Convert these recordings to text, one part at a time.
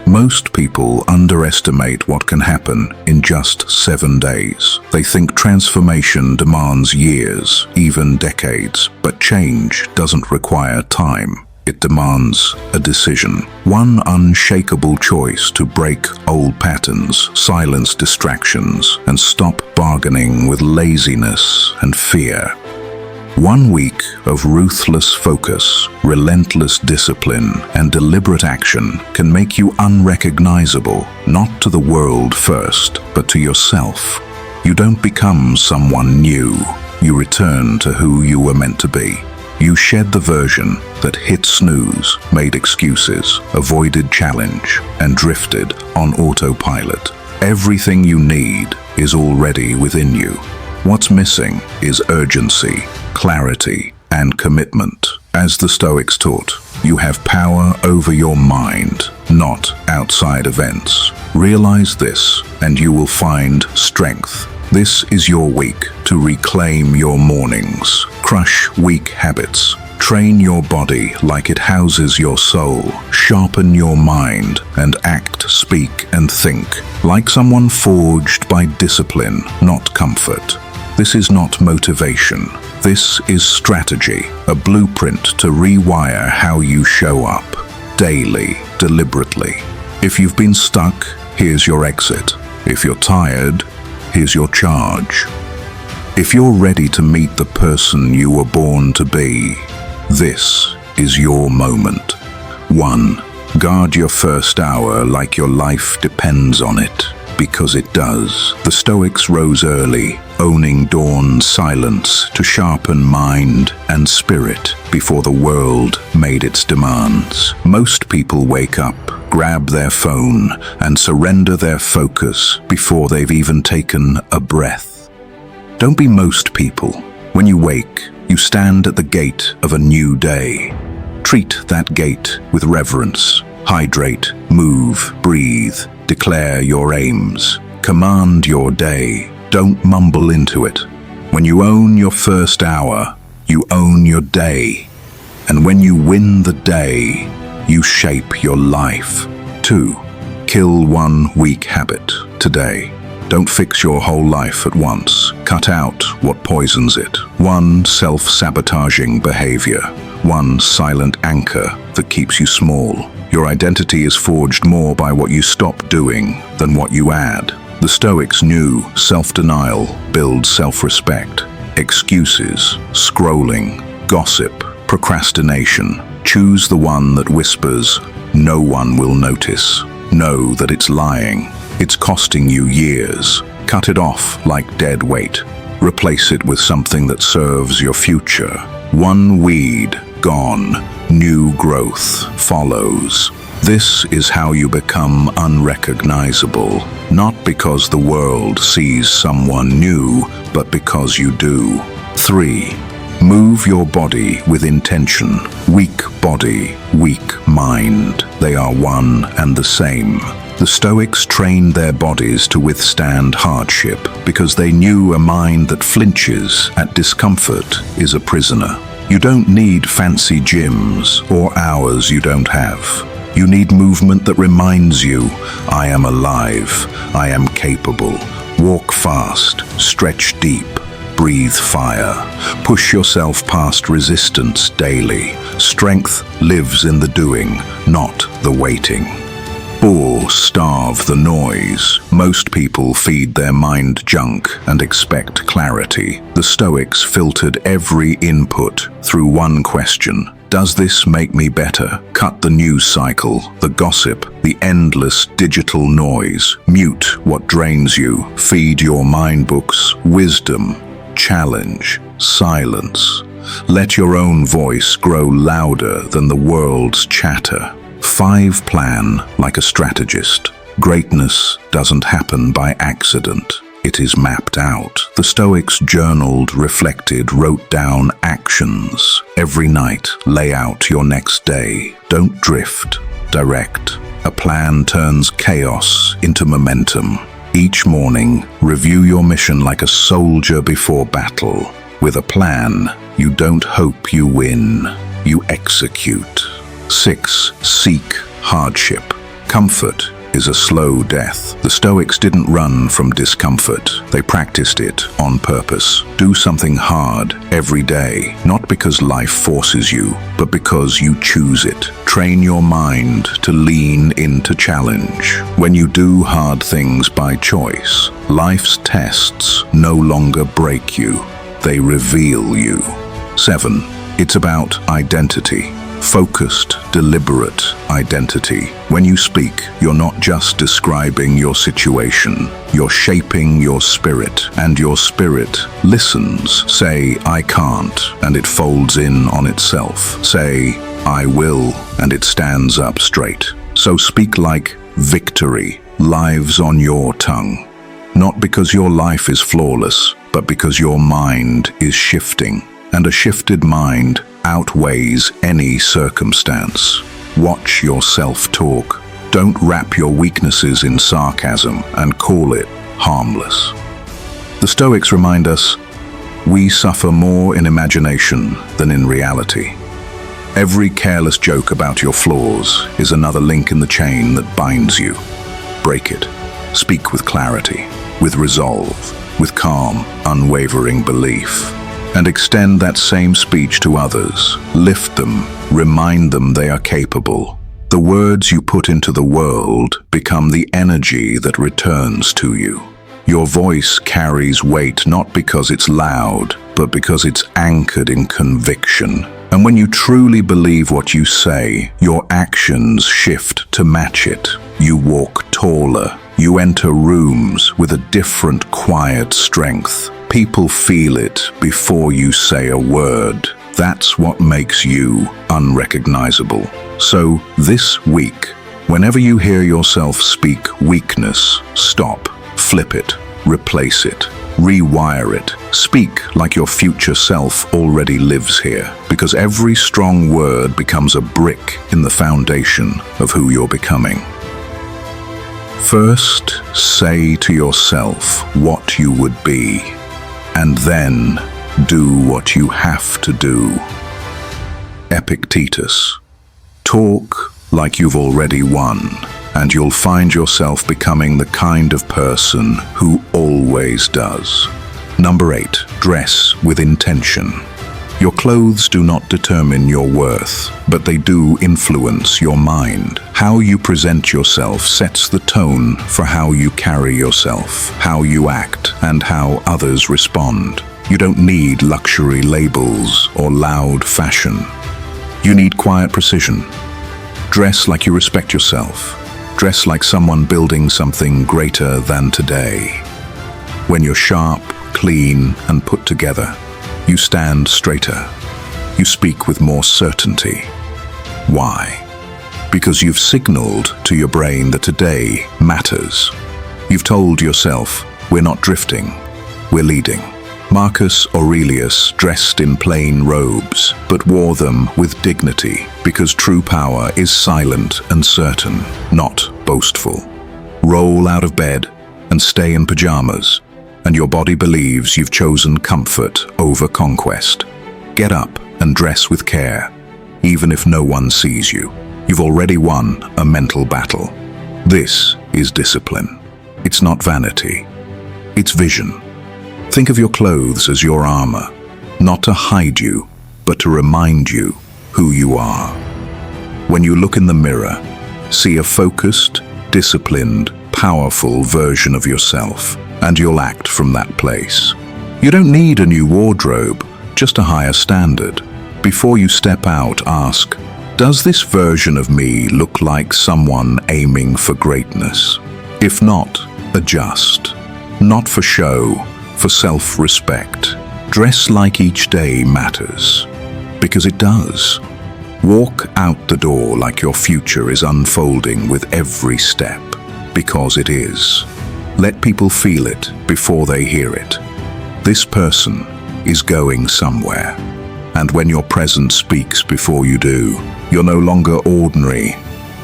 Most people underestimate what can happen in just 7 days. They think transformation demands years, even decades, but change doesn't require time. It demands a decision. One unshakable choice to break old patterns, silence distractions, and stop bargaining with laziness and fear. 1 week of ruthless focus, relentless discipline, and deliberate action can make you unrecognizable, not to the world first, but to yourself. You don't become someone new. You return to who you were meant to be. You shed the version that hit snooze, made excuses, avoided challenge, and drifted on autopilot. Everything you need is already within you. What's missing is urgency, clarity, and commitment. As the Stoics taught, you have power over your mind, not outside events. Realize this, and you will find strength. This is your week to reclaim your mornings, crush weak habits, train your body like it houses your soul, sharpen your mind, and act, speak, and think like someone forged by discipline, not comfort. This is not motivation. This is strategy, a blueprint to rewire how you show up, daily, deliberately. If you've been stuck, here's your exit. If you're tired, here's your charge. If you're ready to meet the person you were born to be, this is your moment. 1. Guard your first hour like your life depends on it, because it does. The Stoics rose early, owning dawn's silence to sharpen mind and spirit before the world made its demands. Most people wake up, grab their phone, and surrender their focus before they've even taken a breath. Don't be most people. When you wake, you stand at the gate of a new day. Treat that gate with reverence. Hydrate, move, breathe, declare your aims. Command your day. Don't mumble into it. When you own your first hour, you own your day. And when you win the day, you shape your life. 2. Kill one weak habit today. Don't fix your whole life at once. Cut out what poisons it. One self-sabotaging behavior. One silent anchor that keeps you small. Your identity is forged more by what you stop doing than what you add. The Stoics knew self-denial builds self-respect. Excuses, scrolling, gossip, procrastination. Choose the one that whispers, "No one will notice." Know that it's lying. It's costing you years. Cut it off like dead weight. Replace it with something that serves your future. One weed gone, new growth follows. This is how you become unrecognizable, not because the world sees someone new, but because you do. 3. Move your body with intention. Weak body, weak mind. They are one and the same. The Stoics trained their bodies to withstand hardship because they knew a mind that flinches at discomfort is a prisoner. You don't need fancy gyms or hours you don't have. You need movement that reminds you, I am alive, I am capable. Walk fast, stretch deep, breathe fire. Push yourself past resistance daily. Strength lives in the doing, not the waiting. 4. Starve the noise. Most people feed their mind junk and expect clarity. The Stoics filtered every input through one question. Does this make me better? Cut the news cycle, the gossip, the endless digital noise. Mute what drains you. Feed your mind books, wisdom, challenge, silence. Let your own voice grow louder than the world's chatter. 5. Plan like a strategist. Greatness doesn't happen by accident. It is mapped out. The Stoics journaled, reflected, wrote down actions. Every night, lay out your next day. Don't drift, direct. A plan turns chaos into momentum. Each morning, review your mission like a soldier before battle. With a plan, you don't hope you win, you execute. 6. Seek hardship. Comfort is a slow death. The Stoics didn't run from discomfort. They practiced it on purpose. Do something hard every day, not because life forces you, but because you choose it. Train your mind to lean into challenge. When you do hard things by choice, life's tests no longer break you. They reveal you. 7. It's about identity. Focused, deliberate identity. When you speak, you're not just describing your situation, you're shaping your spirit, and your spirit listens. Say, I can't, and it folds in on itself. Say, I will, and it stands up straight. So speak like victory lives on your tongue. Not because your life is flawless, but because your mind is shifting. And a shifted mind outweighs any circumstance. Watch your self-talk. Don't wrap your weaknesses in sarcasm and call it harmless. The Stoics remind us, we suffer more in imagination than in reality. Every careless joke about your flaws is another link in the chain that binds you. Break it. Speak with clarity, with resolve, with calm, unwavering belief. And extend that same speech to others. Lift them, remind them they are capable. The words you put into the world become the energy that returns to you. Your voice carries weight not because it's loud, but because it's anchored in conviction. And when you truly believe what you say, your actions shift to match it. You walk taller. You enter rooms with a different quiet strength. People feel it before you say a word. That's what makes you unrecognizable. So this week, whenever you hear yourself speak weakness, stop, flip it, replace it, rewire it. Speak like your future self already lives here, because every strong word becomes a brick in the foundation of who you're becoming. First, say to yourself what you would be, and then do what you have to do. Epictetus. Talk like you've already won, and you'll find yourself becoming the kind of person who always does. Number 8. Dress with intention. Your clothes do not determine your worth, but they do influence your mind. How you present yourself sets the tone for how you carry yourself, how you act, and how others respond. You don't need luxury labels or loud fashion. You need quiet precision. Dress like you respect yourself. Dress like someone building something greater than today. When you're sharp, clean, and put together, you stand straighter. You speak with more certainty. Why? Because you've signaled to your brain that today matters. You've told yourself, we're not drifting, we're leading. Marcus Aurelius dressed in plain robes, but wore them with dignity, because true power is silent and certain, not boastful. Roll out of bed and stay in pajamas, and your body believes you've chosen comfort over conquest. Get up and dress with care, even if no one sees you. You've already won a mental battle. This is discipline. It's not vanity. It's vision. Think of your clothes as your armor, not to hide you, but to remind you who you are. When you look in the mirror, see a focused, disciplined, powerful version of yourself, and you'll act from that place. You don't need a new wardrobe, just a higher standard. Before you step out, ask, does this version of me look like someone aiming for greatness? If not, adjust. Not for show, for self-respect. Dress like each day matters, because it does. Walk out the door like your future is unfolding with every step, because it is. Let people feel it before they hear it. This person is going somewhere. And when your presence speaks before you do, you're no longer ordinary,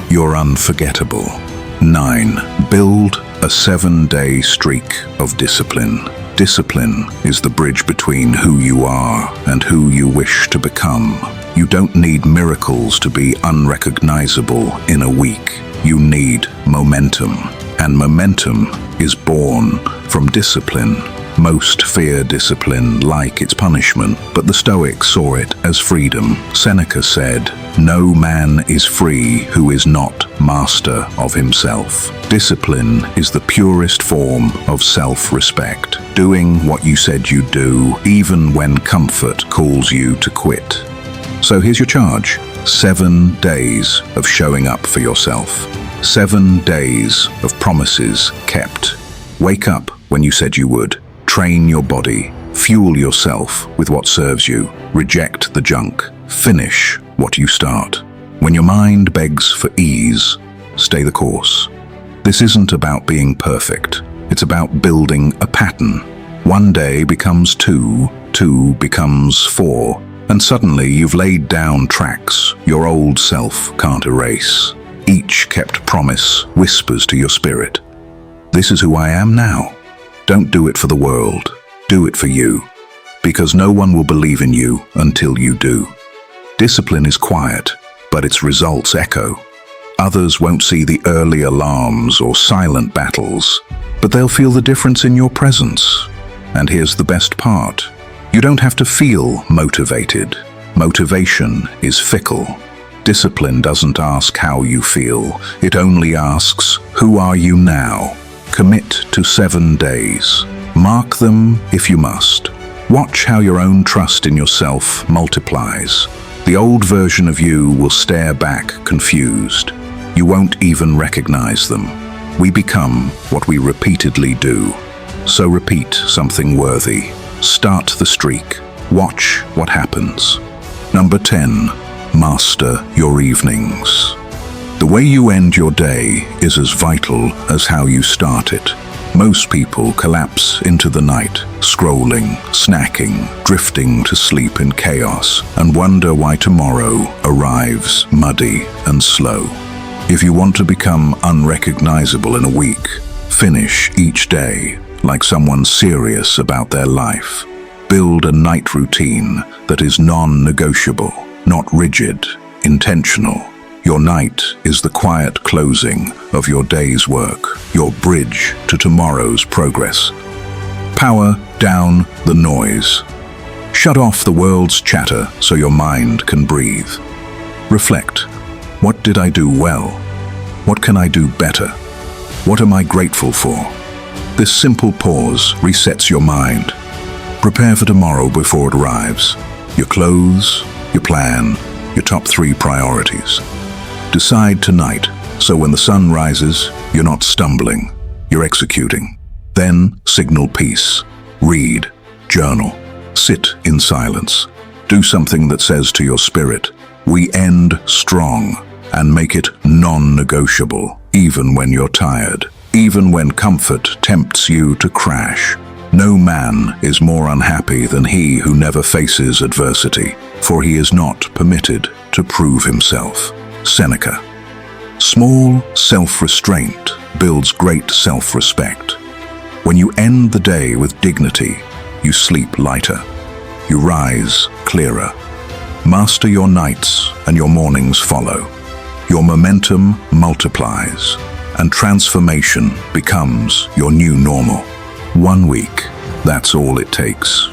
you're unforgettable. 9. Build a 7-day streak of discipline. Discipline is the bridge between who you are and who you wish to become. You don't need miracles to be unrecognizable in a week. You need momentum. And momentum is born from discipline. Most fear discipline like its punishment, but the Stoics saw it as freedom. Seneca said, "No man is free who is not master of himself." Discipline is the purest form of self-respect, doing what you said you'd do, even when comfort calls you to quit. So here's your charge: 7 days of showing up for yourself. 7 days of promises kept. Wake up when you said you would. Train your body. Fuel yourself with what serves you. Reject the junk. Finish what you start. When your mind begs for ease, stay the course. This isn't about being perfect. It's about building a pattern. 1 day becomes 2, 2 becomes 4, and suddenly you've laid down tracks your old self can't erase. Each kept promise whispers to your spirit, "This is who I am now." Don't do it for the world. Do it for you. Because no one will believe in you until you do. Discipline is quiet, but its results echo. Others won't see the early alarms or silent battles, but they'll feel the difference in your presence. And here's the best part. You don't have to feel motivated. Motivation is fickle. Discipline doesn't ask how you feel. It only asks, who are you now? Commit to 7 days. Mark them if you must. Watch how your own trust in yourself multiplies. The old version of you will stare back confused. You won't even recognize them. We become what we repeatedly do. So repeat something worthy. Start the streak. Watch what happens. Number 10. Master your evenings. The way you end your day is as vital as how you start it. Most people collapse into the night, scrolling, snacking, drifting to sleep in chaos, and wonder why tomorrow arrives muddy and slow. If you want to become unrecognizable in a week, finish each day like someone serious about their life. Build a night routine that is non-negotiable, not rigid, intentional. Your night is the quiet closing of your day's work, your bridge to tomorrow's progress. Power down the noise. Shut off the world's chatter so your mind can breathe. Reflect. What did I do well? What can I do better? What am I grateful for? This simple pause resets your mind. Prepare for tomorrow before it arrives. Your clothes, your plan, your top 3 priorities. Decide tonight, so when the sun rises, you're not stumbling, you're executing. Then signal peace. Read, journal, sit in silence. Do something that says to your spirit, we end strong, and make it non-negotiable, even when you're tired, even when comfort tempts you to crash. No man is more unhappy than he who never faces adversity, for he is not permitted to prove himself. Seneca. Small self-restraint builds great self-respect. When you end the day with dignity, you sleep lighter. You rise clearer. Master your nights and your mornings follow. Your momentum multiplies, and transformation becomes your new normal. 1 week, that's all it takes.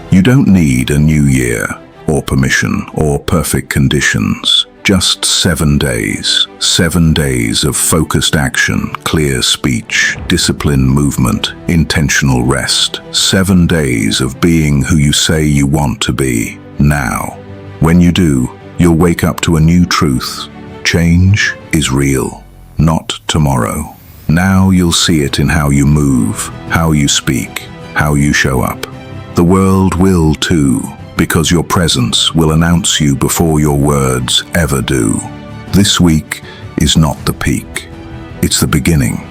You don't need a new year, or permission, or perfect conditions. Just 7 days. 7 days of focused action, clear speech, disciplined movement, intentional rest. 7 days of being who you say you want to be, now. When you do, you'll wake up to a new truth. Change is real, not tomorrow. Now you'll see it in how you move, how you speak, how you show up. The world will too, because your presence will announce you before your words ever do. This week is not the peak. It's the beginning.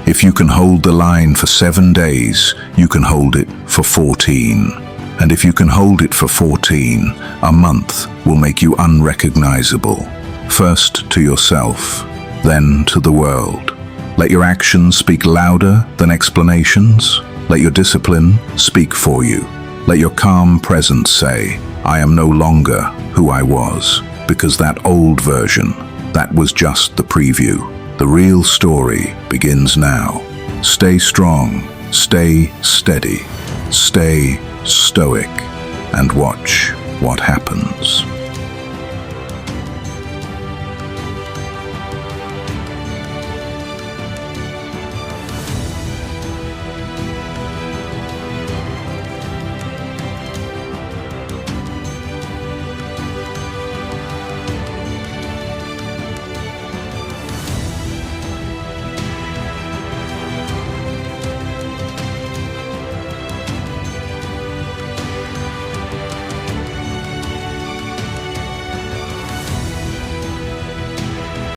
If you can hold the line for 7 days, you can hold it for 14. And if you can hold it for 14, a month will make you unrecognizable. First to yourself, then to the world. Let your actions speak louder than explanations. Let your discipline speak for you. Let your calm presence say, I am no longer who I was, because that old version, that was just the preview. The real story begins now. Stay strong, stay steady, stay stoic, and watch what happens.